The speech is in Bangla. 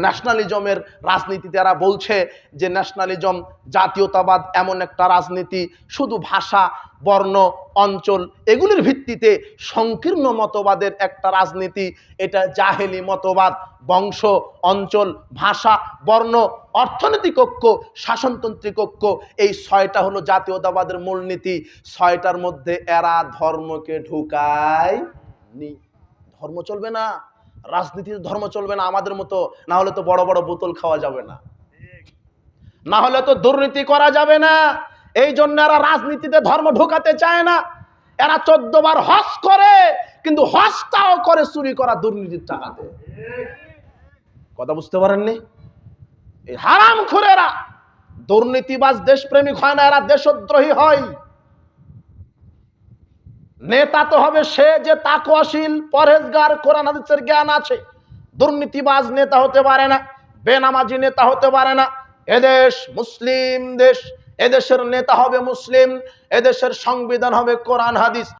ন্যাশনালিজমের রাজনীতিতে এরা বলছে যে ন্যাশনালিজম জাতীয়তাবাদ এমন একটা রাজনীতি, শুধু ভাষা, বর্ণ, অঞ্চল এগুলির ভিত্তিতে সংকীর্ণ মতবাদের একটা রাজনীতি। এটা জাহেলি মতবাদ। বংশ, অঞ্চল, ভাষা, বর্ণ, অর্থনৈতিক ঐক্য, শাসনতান্ত্রিক ঐক্য, এই ছয়টা হলো জাতীয়তাবাদের মূলনীতি। ছয়টার মধ্যে এরা ধর্মকে ঢুকায় নি। ধর্ম চলবে না, রাজনীতিতে ধর্ম চলবে না আমাদের মতো। না হলে তো বড় বড় বোতল খাওয়া যাবে না, না হলে তো দুর্নীতি করা যাবে না। এই জন্য এরা রাজনীতিতে ধর্ম ঢোকাতে চায় না। এরা 14 বার হজ করে, কিন্তু হজটাও করে চুরি করা দুর্নীতির টাকাতে। কথা বুঝতে পারেননি? এই হারামখোরেরা দুর্নীতিবাজ দেশপ্রেমিক হয় না, এরা দেশদ্রোহী হয়। নেতা তো হবে সে যে তাকওয়াশীল, পরহেজগার, কোরআন হাদিসের জ্ঞান আছে। দুর্নীতিবাজ নেতা হতে পারে না, বেনামাজি নেতা হতে পারে না। এদেশ মুসলিম দেশ, এদেশের নেতা হবে মুসলিম, এদেশের সংবিধান হবে কোরআন হাদিস।